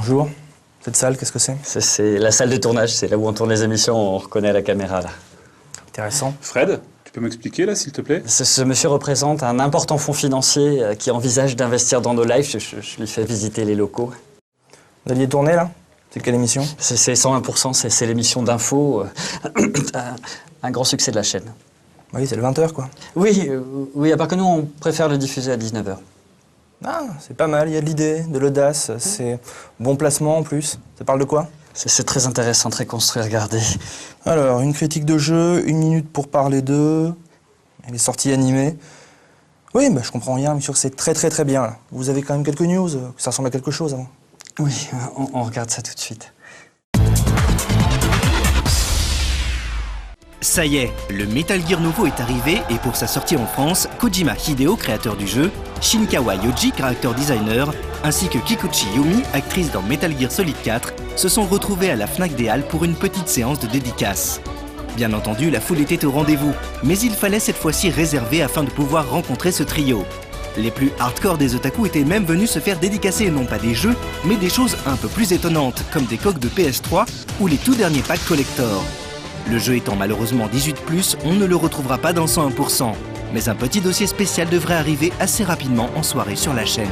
Bonjour. Cette salle, qu'est-ce que c'est? C'est la salle de tournage, c'est là où on tourne les émissions, on reconnaît la caméra là. Intéressant. Fred, tu peux m'expliquer là, s'il te plaît? Ce monsieur représente un important fonds financier qui envisage d'investir dans nos lives. Je lui fais visiter les locaux. Vous alliez tourner là? C'est quelle émission? C'est 101%, c'est l'émission d'info, un grand succès de la chaîne. Oui, c'est le 20h quoi. Oui, oui, à part que nous, on préfère le diffuser à 19h. Ah, c'est pas mal, il y a de l'idée, de l'audace, c'est bon placement en plus. Ça parle de quoi? C'est très intéressant, très construit, regardez. Alors, une critique de jeu, 1 minute pour parler d'eux, et les sorties animées. Oui, bah, je comprends rien, mais sûr que c'est très bien là. Vous avez quand même quelques news, que ça ressemble à quelque chose avant. Oui, on regarde ça tout de suite. Ça y est, le Metal Gear nouveau est arrivé et pour sa sortie en France, Kojima Hideo, créateur du jeu, Shinkawa Yoji, character designer, ainsi que Kikuchi Yumi, actrice dans Metal Gear Solid 4, se sont retrouvés à la Fnac des Halles pour une petite séance de dédicace. Bien entendu, la foule était au rendez-vous, mais il fallait cette fois-ci réserver afin de pouvoir rencontrer ce trio. Les plus hardcore des otaku étaient même venus se faire dédicacer non pas des jeux, mais des choses un peu plus étonnantes, comme des coques de PS3 ou les tout derniers packs collector. Le jeu étant malheureusement 18+, on ne le retrouvera pas dans 101%. Mais un petit dossier spécial devrait arriver assez rapidement en soirée sur la chaîne.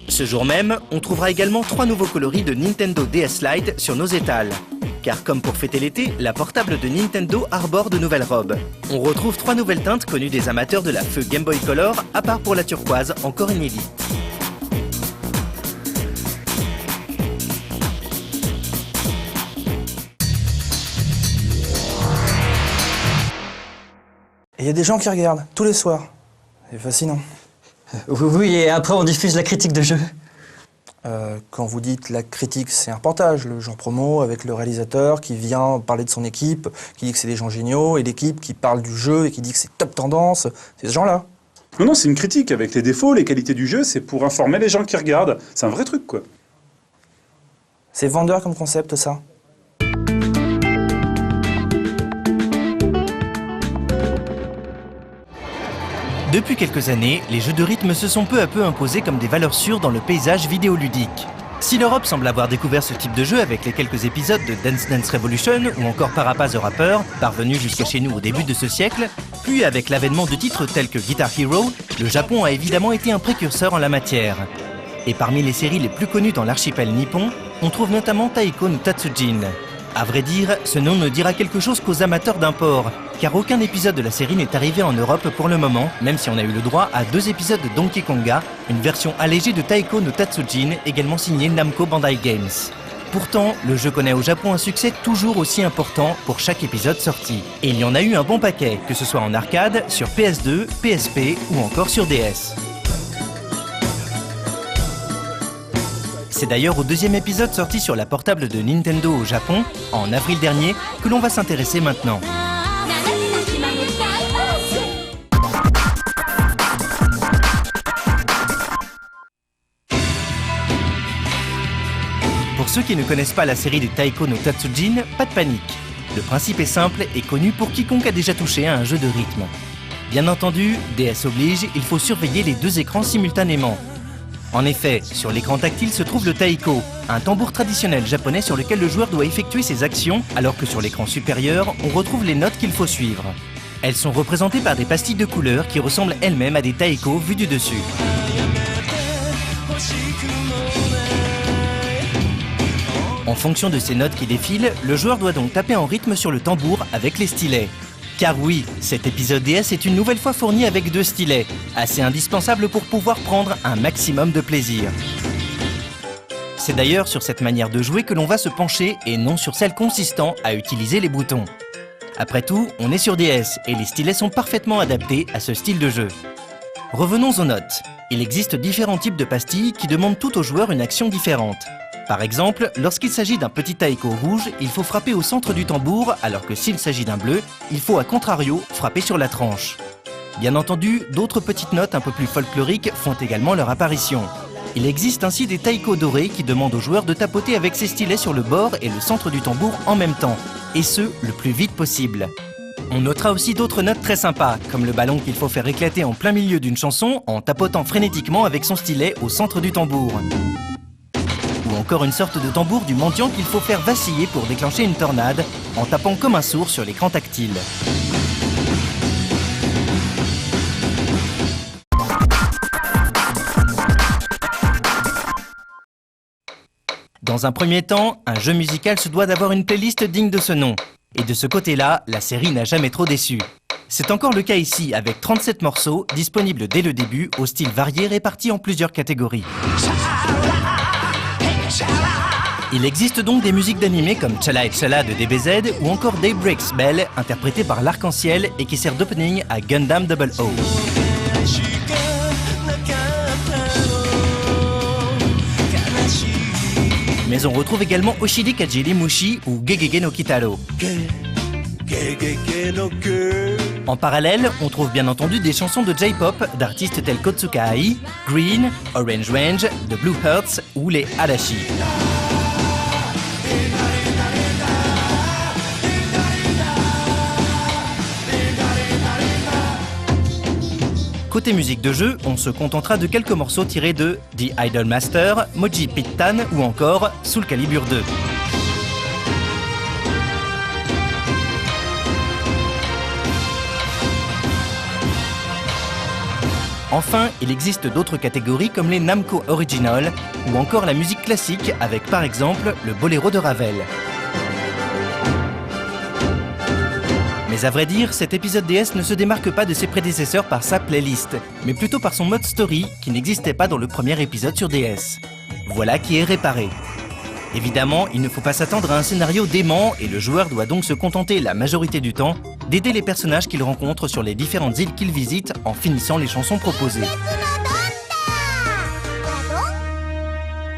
Ce jour même, on trouvera également 3 nouveaux coloris de Nintendo DS Lite sur nos étals. Car comme pour fêter l'été, la portable de Nintendo arbore de nouvelles robes. On retrouve 3 nouvelles teintes connues des amateurs de la feu Game Boy Color, à part pour la turquoise, encore inédite. Et il y a des gens qui regardent, tous les soirs. C'est fascinant. Oui, et après on diffuse la critique de jeu. Quand vous dites la critique, c'est un reportage, le genre promo avec le réalisateur qui vient parler de son équipe, qui dit que c'est des gens géniaux, et l'équipe qui parle du jeu et qui dit que c'est top tendance. C'est ce genre-là. Non, c'est une critique avec les défauts, les qualités du jeu, c'est pour informer les gens qui regardent. C'est un vrai truc, quoi. C'est vendeur comme concept, ça. Depuis quelques années, les jeux de rythme se sont peu à peu imposés comme des valeurs sûres dans le paysage vidéoludique. Si l'Europe semble avoir découvert ce type de jeu avec les quelques épisodes de Dance Dance Revolution ou encore Parappa the Rapper, parvenus jusqu'à chez nous au début de ce siècle, puis avec l'avènement de titres tels que Guitar Hero, le Japon a évidemment été un précurseur en la matière. Et parmi les séries les plus connues dans l'archipel nippon, on trouve notamment Taiko no Tatsujin. À vrai dire, ce nom ne dira quelque chose qu'aux amateurs d'import, car aucun épisode de la série n'est arrivé en Europe pour le moment, même si on a eu le droit à 2 épisodes de Donkey Konga, une version allégée de Taiko no Tatsujin, également signée Namco Bandai Games. Pourtant, le jeu connaît au Japon un succès toujours aussi important pour chaque épisode sorti. Et il y en a eu un bon paquet, que ce soit en arcade, sur PS2, PSP ou encore sur DS. C'est d'ailleurs au 2e épisode sorti sur la portable de Nintendo au Japon, en avril dernier, que l'on va s'intéresser maintenant. Pour ceux qui ne connaissent pas la série de Taiko no Tatsujin, pas de panique. Le principe est simple et connu pour quiconque a déjà touché à un jeu de rythme. Bien entendu, DS oblige, il faut surveiller les 2 écrans simultanément. En effet, sur l'écran tactile se trouve le taiko, un tambour traditionnel japonais sur lequel le joueur doit effectuer ses actions, alors que sur l'écran supérieur, on retrouve les notes qu'il faut suivre. Elles sont représentées par des pastilles de couleurs qui ressemblent elles-mêmes à des taiko vus du dessus. En fonction de ces notes qui défilent, le joueur doit donc taper en rythme sur le tambour avec les stylets. Car oui, cet épisode DS est une nouvelle fois fourni avec 2 stylets, assez indispensables pour pouvoir prendre un maximum de plaisir. C'est d'ailleurs sur cette manière de jouer que l'on va se pencher et non sur celle consistant à utiliser les boutons. Après tout, on est sur DS et les stylets sont parfaitement adaptés à ce style de jeu. Revenons aux notes. Il existe différents types de pastilles qui demandent tout au joueur une action différente. Par exemple, lorsqu'il s'agit d'un petit taiko rouge, il faut frapper au centre du tambour, alors que s'il s'agit d'un bleu, il faut à contrario frapper sur la tranche. Bien entendu, d'autres petites notes un peu plus folkloriques font également leur apparition. Il existe ainsi des taiko dorés qui demandent aux joueurs de tapoter avec ses stylets sur le bord et le centre du tambour en même temps, et ce, le plus vite possible. On notera aussi d'autres notes très sympas, comme le ballon qu'il faut faire éclater en plein milieu d'une chanson en tapotant frénétiquement avec son stylet au centre du tambour. Ou encore une sorte de tambour du mendiant qu'il faut faire vaciller pour déclencher une tornade en tapant comme un sourd sur l'écran tactile. Dans un premier temps, un jeu musical se doit d'avoir une playlist digne de ce nom. Et de ce côté-là, la série n'a jamais trop déçu. C'est encore le cas ici, avec 37 morceaux, disponibles dès le début, au style varié répartis en plusieurs catégories. Il existe donc des musiques d'animé comme Chala et Chala de DBZ ou encore Daybreak's Bell, interprété par l'Arc-en-Ciel et qui sert d'opening à Gundam 00. Mais on retrouve également Oshiri Kajiri Mushi ou Gegege no Kitaro. En parallèle, on trouve bien entendu des chansons de J-pop d'artistes tels Kotsuka Ai, Green, Orange Range, The Blue Hearts ou les Arashi. Côté musique de jeu, on se contentera de quelques morceaux tirés de The Idol Master, Moji Pittan ou encore Soul Calibur 2. Enfin, il existe d'autres catégories comme les Namco Original ou encore la musique classique avec par exemple le Boléro de Ravel. Mais à vrai dire, cet épisode DS ne se démarque pas de ses prédécesseurs par sa playlist, mais plutôt par son mode story qui n'existait pas dans le premier épisode sur DS. Voilà qui est réparé. Évidemment, il ne faut pas s'attendre à un scénario dément et le joueur doit donc se contenter la majorité du temps d'aider les personnages qu'il rencontre sur les différentes îles qu'il visite en finissant les chansons proposées.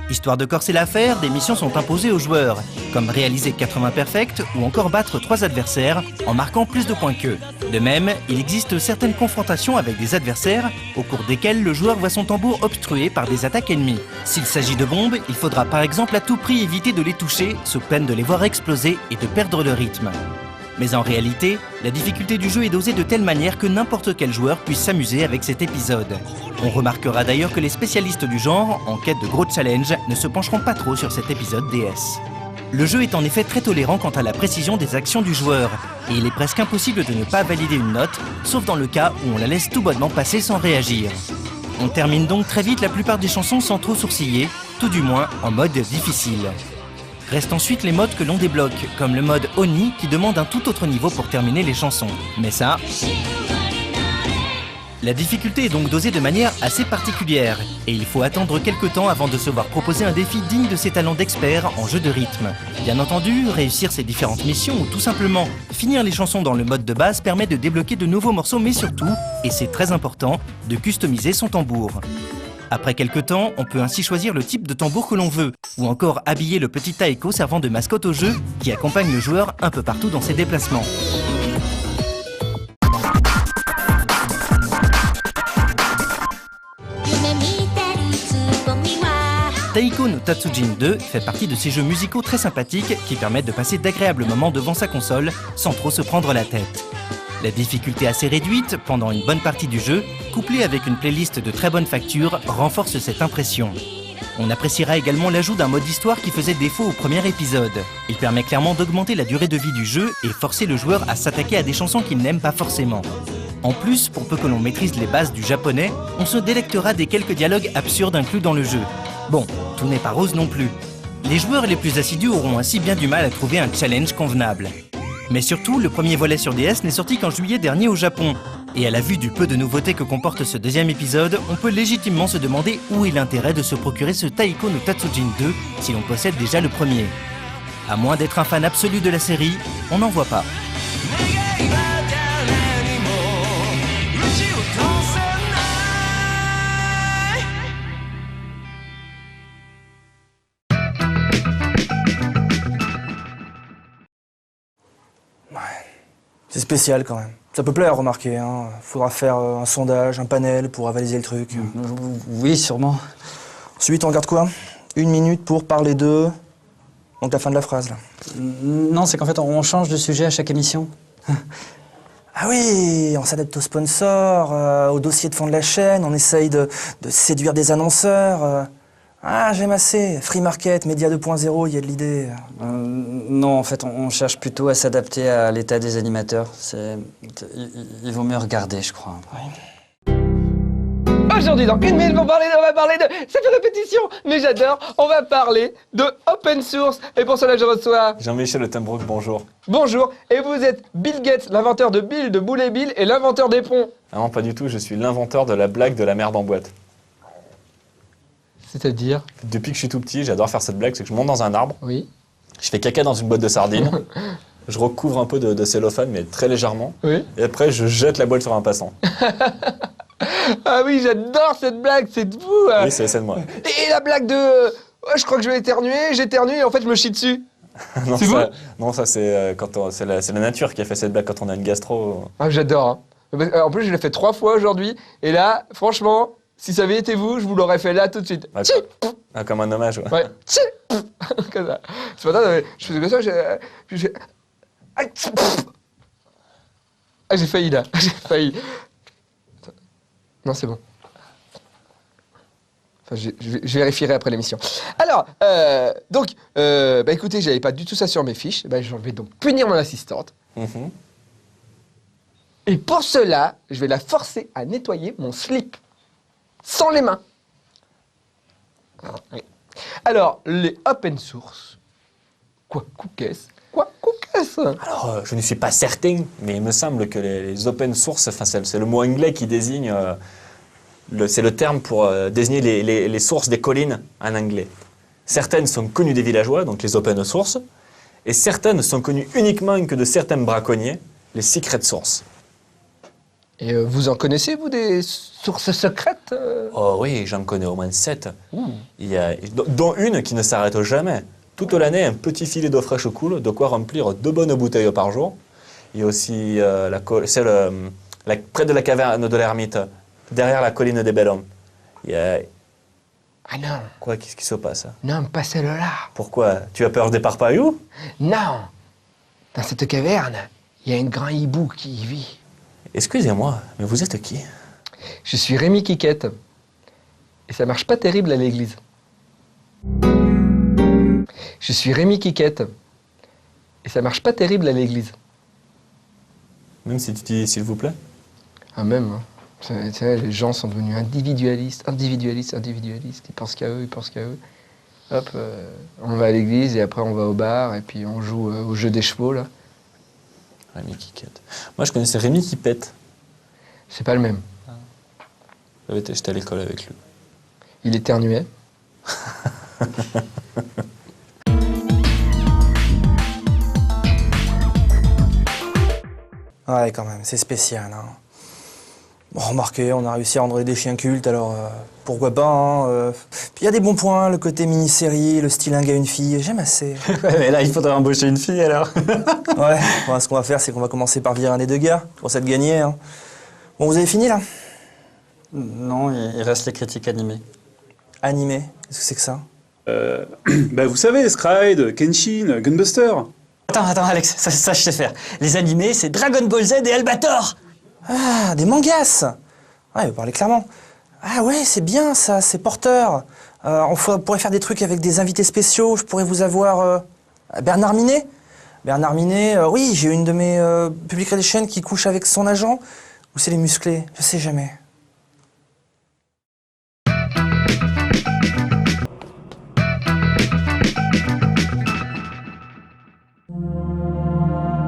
Histoire de corser l'affaire, des missions sont imposées aux joueurs, comme réaliser 80 perfects ou encore battre 3 adversaires en marquant plus de points qu'eux. De même, il existe certaines confrontations avec des adversaires au cours desquelles le joueur voit son tambour obstrué par des attaques ennemies. S'il s'agit de bombes, il faudra par exemple à tout prix éviter de les toucher, sous peine de les voir exploser et de perdre le rythme. Mais en réalité, la difficulté du jeu est dosée de telle manière que n'importe quel joueur puisse s'amuser avec cet épisode. On remarquera d'ailleurs que les spécialistes du genre, en quête de gros challenges, ne se pencheront pas trop sur cet épisode DS. Le jeu est en effet très tolérant quant à la précision des actions du joueur, et il est presque impossible de ne pas valider une note, sauf dans le cas où on la laisse tout bonnement passer sans réagir. On termine donc très vite la plupart des chansons sans trop sourciller, tout du moins en mode difficile. Restent ensuite les modes que l'on débloque, comme le mode Oni qui demande un tout autre niveau pour terminer les chansons. Mais ça... La difficulté est donc dosée de manière assez particulière, et il faut attendre quelques temps avant de se voir proposer un défi digne de ses talents d'expert en jeu de rythme. Bien entendu, réussir ces différentes missions ou tout simplement finir les chansons dans le mode de base permet de débloquer de nouveaux morceaux, mais surtout, et c'est très important, de customiser son tambour. Après quelques temps, on peut ainsi choisir le type de tambour que l'on veut, ou encore habiller le petit taiko servant de mascotte au jeu, qui accompagne le joueur un peu partout dans ses déplacements. Taiko no Tatsujin 2 fait partie de ces jeux musicaux très sympathiques qui permettent de passer d'agréables moments devant sa console sans trop se prendre la tête. La difficulté assez réduite pendant une bonne partie du jeu, couplée avec une playlist de très bonne facture, renforce cette impression. On appréciera également l'ajout d'un mode histoire qui faisait défaut au premier épisode. Il permet clairement d'augmenter la durée de vie du jeu et forcer le joueur à s'attaquer à des chansons qu'il n'aime pas forcément. En plus, pour peu que l'on maîtrise les bases du japonais, on se délectera des quelques dialogues absurdes inclus dans le jeu. Bon, tout n'est pas rose non plus. Les joueurs les plus assidus auront ainsi bien du mal à trouver un challenge convenable. Mais surtout, le premier volet sur DS n'est sorti qu'en juillet dernier au Japon. Et à la vue du peu de nouveautés que comporte ce deuxième épisode, on peut légitimement se demander où est l'intérêt de se procurer ce Taiko no Tatsujin 2 si l'on possède déjà le premier. À moins d'être un fan absolu de la série, on n'en voit pas. C'est spécial quand même. Ça peut plaire, remarquez. Hein. Faudra faire un sondage, un panel pour avaliser le truc. Oui, sûrement. Ensuite, on regarde quoi? 1 minute pour parler de... Donc la fin de la phrase, là. Non, c'est qu'en fait, on change de sujet à chaque émission. Ah oui, on s'adapte aux sponsors, au dossier de fond de la chaîne, on essaye de séduire des annonceurs. Ah, j'aime assez. Free market, média 2.0, il y a de l'idée. Non, en fait, on cherche plutôt à s'adapter à l'état des animateurs. Il vaut mieux regarder, je crois. Aujourd'hui, dans 1 minute, on va parler de... Ça fait répétition, mais j'adore. On va parler de open source. Et pour cela, je reçois... Jean-Michel Ottenbroek, bonjour. Bonjour. Et vous êtes Bill Gates, l'inventeur de Bill, de Boule et Bill, et l'inventeur des ponts. Ah non, pas du tout, je suis l'inventeur de la blague de la merde en boîte. C'est-à-dire? Depuis que je suis tout petit, j'adore faire cette blague, c'est que je monte dans un arbre, Oui. je fais caca dans une boîte de sardines, je recouvre un peu de cellophane, mais très légèrement, Oui. et après je jette la boîte sur un passant. Ah oui, j'adore cette blague, c'est de vous. Oui, c'est de moi. Et la blague de... je crois que je vais éternuer, j'éternue et en fait je me chie dessus. Non, C'est ça, vous non, ça c'est c'est la nature qui a fait cette blague quand on a une gastro. Ah, j'adore. Hein. En plus, je l'ai fait 3 fois aujourd'hui. Et là, franchement, si ça avait été vous, je vous l'aurais fait là tout de suite. Ah, Tchi. Comme un hommage, ouais. Ouais. Tchi. Comme ça. Ce matin, je faisais comme ça, j'ai... Ah, j'ai failli là. J'ai failli. Attends. Non, c'est bon. Enfin, je vérifierai après l'émission. Alors, donc, bah écoutez, j'avais pas du tout ça sur mes fiches. Bah, je vais donc punir mon assistante. Mhm. Et pour cela, je vais la forcer à nettoyer mon slip. Sans les mains. Oui. Alors, les open source. Quoi, qu'est-ce? Alors, je ne suis pas certain, mais il me semble que les open source, enfin, c'est le mot anglais qui désigne, c'est le terme pour désigner les sources des collines en anglais. Certaines sont connues des villageois, donc les open source, et certaines sont connues uniquement que de certains braconniers, les secret source. Et vous en connaissez, vous, des sources secrètes Oh oui, j'en connais au moins 7. Dont une qui ne s'arrête jamais. Toute l'année, un petit filet d'eau fraîche coule, de quoi remplir 2 bonnes bouteilles par jour. Il y a aussi près de la caverne de l'ermite, derrière la colline des Bel Hommes. Il y a... Ah non, Quoi, qu'est-ce qui se passe? non, pas celle-là. Pourquoi? Tu as peur des parpailloux? Non, dans cette caverne, il y a un grand hibou qui y vit. Excusez-moi, mais vous êtes qui? Je suis Rémi Quiquette. Et ça marche pas terrible à l'église. Je suis Rémi Quiquette. Et ça marche pas terrible à l'église. Même si tu dis s'il vous plaît? Ah même, hein. Tu sais, les gens sont devenus individualistes. Ils pensent qu'à eux. Hop, on va à l'église et après on va au bar et puis on joue au jeu des chevaux, là. Rémi Quiquette. Moi, je connaissais Rémi qui pète. C'est pas le même. J'étais à l'école avec lui. Il éternuait. Ouais, quand même, c'est spécial. Hein. Bon, remarquez, on a réussi à rendre des chiens cultes, alors pourquoi pas. Hein, Puis il y a des bons points, le côté mini-série, le style un gars, une fille, j'aime assez. Ouais, mais là, il faudrait embaucher une fille, alors. Ouais, bon, ce qu'on va faire, c'est qu'on va commencer par virer un des 2 gars, pour ça de gagner. Hein. Bon, vous avez fini, là? Non, il reste les critiques animées. Animé, qu'est-ce que c'est que ça? Bah vous savez, Scride, Kenshin, Gunbuster. Attends, Alex, ça je sais faire. Les animés, c'est Dragon Ball Z et Albator. Ah, des mangas! Ouais, vous parlez clairement. Ah ouais, c'est bien ça, c'est porteur. On pourrait faire des trucs avec des invités spéciaux. Je pourrais vous avoir Bernard Minet. Bernard Minet, oui, j'ai une de mes public relations qui couche avec son agent. Ou c'est les musclés, je sais jamais.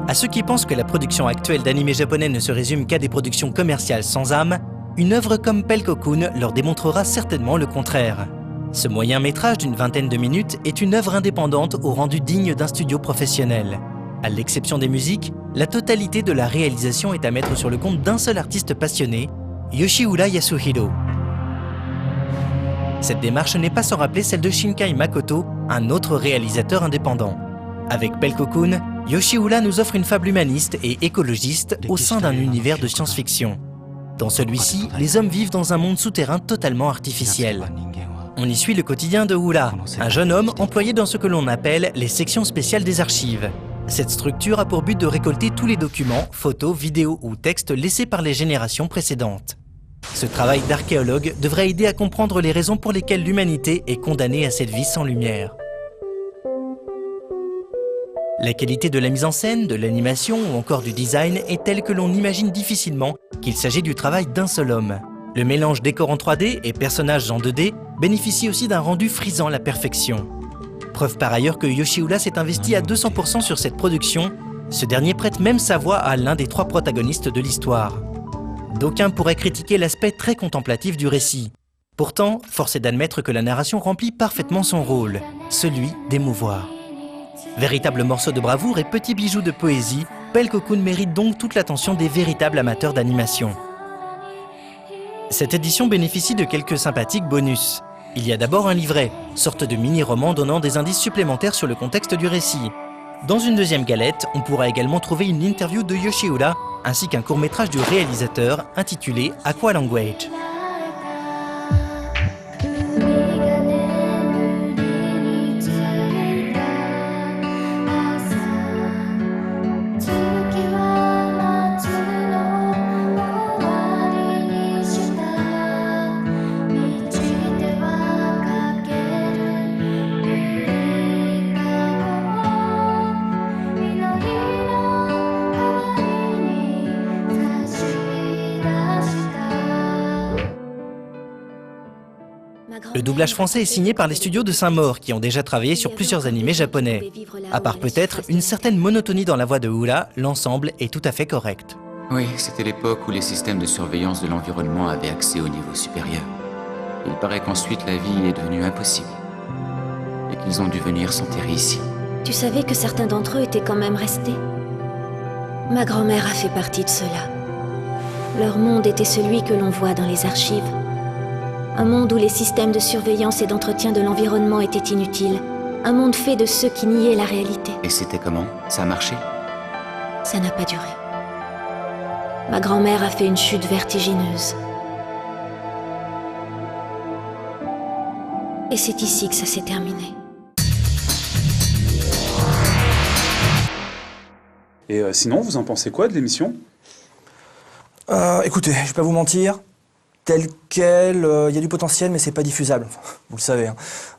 À ceux qui pensent que la production actuelle d'animés japonais ne se résume qu'à des productions commerciales sans âme, une œuvre comme Pelkokun leur démontrera certainement le contraire. Ce moyen métrage d'une 20aine de minutes est une œuvre indépendante au rendu digne d'un studio professionnel. À l'exception des musiques, la totalité de la réalisation est à mettre sur le compte d'un seul artiste passionné, Yoshihura Yasuhiro. Cette démarche n'est pas sans rappeler celle de Shinkai Makoto, un autre réalisateur indépendant. Avec Pelkokun, Yoshihura nous offre une fable humaniste et écologiste au sein d'un univers de science-fiction. Dans celui-ci, les hommes vivent dans un monde souterrain totalement artificiel. On y suit le quotidien de Hura, un jeune homme employé dans ce que l'on appelle les sections spéciales des archives. Cette structure a pour but de récolter tous les documents, photos, vidéos ou textes laissés par les générations précédentes. Ce travail d'archéologue devrait aider à comprendre les raisons pour lesquelles l'humanité est condamnée à cette vie sans lumière. La qualité de la mise en scène, de l'animation ou encore du design est telle que l'on imagine difficilement qu'il s'agit du travail d'un seul homme. Le mélange décors en 3D et personnages en 2D bénéficie aussi d'un rendu frisant à la perfection. Preuve par ailleurs que Yoshihula s'est investi à 200% sur cette production, ce dernier prête même sa voix à l'un des 3 protagonistes de l'histoire. D'aucuns pourraient critiquer l'aspect très contemplatif du récit. Pourtant, force est d'admettre que la narration remplit parfaitement son rôle, celui d'émouvoir. Véritable morceau de bravoure et petit bijou de poésie, Pell Cocoon mérite donc toute l'attention des véritables amateurs d'animation. Cette édition bénéficie de quelques sympathiques bonus. Il y a d'abord un livret, sorte de mini-roman donnant des indices supplémentaires sur le contexte du récit. Dans une deuxième galette, on pourra également trouver une interview de Yoshihula, ainsi qu'un court-métrage du réalisateur intitulé Aqua Language. Le doublage français est signé par les studios de Saint-Maur, qui ont déjà travaillé sur plusieurs animés japonais. À part peut-être une certaine monotonie dans la voix de Hula, l'ensemble est tout à fait correct. Oui, c'était l'époque où les systèmes de surveillance de l'environnement avaient accès au niveau supérieur. Il paraît qu'ensuite la vie est devenue impossible. Et qu'ils ont dû venir s'enterrer ici. Tu savais que certains d'entre eux étaient quand même restés? Ma grand-mère a fait partie de cela. Leur monde était celui que l'on voit dans les archives. Un monde où les systèmes de surveillance et d'entretien de l'environnement étaient inutiles. Un monde fait de ceux qui niaient la réalité. Et c'était comment? Ça a marché? Ça n'a pas duré. Ma grand-mère a fait une chute vertigineuse. Et c'est ici que ça s'est terminé. Et sinon, vous en pensez quoi de l'émission? Écoutez, je vais pas vous mentir, tel quel, il y a du potentiel, mais c'est pas diffusable. Enfin, vous le savez.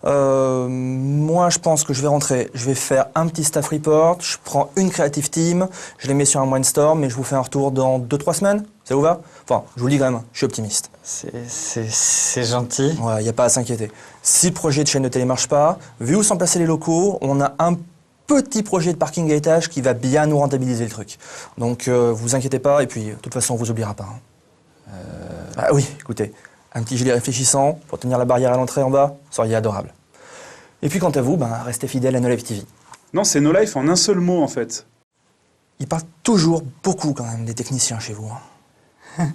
Moi, je pense que je vais rentrer, je vais faire un petit staff report, je prends une creative team, je les mets sur un brainstorm et je vous fais un retour dans 2-3 semaines. Ça vous va? Enfin, je vous le dis quand même, je suis optimiste. C'est gentil. Ouais, il n'y a pas à s'inquiéter. Si le projet de chaîne de télé marche pas, vu où sont placés les locaux, on a un petit projet de parking à étage qui va bien nous rentabiliser le truc. Donc, vous inquiétez pas, et puis, de toute façon, on vous oubliera pas. Hein. Ah oui, écoutez, un petit gilet réfléchissant pour tenir la barrière à l'entrée en bas, vous seriez adorable. Et puis, quant à vous, restez fidèles à No Life TV. Non, c'est No Life en un seul mot, en fait. Ils parlent toujours beaucoup, quand même, des techniciens chez vous. Hein.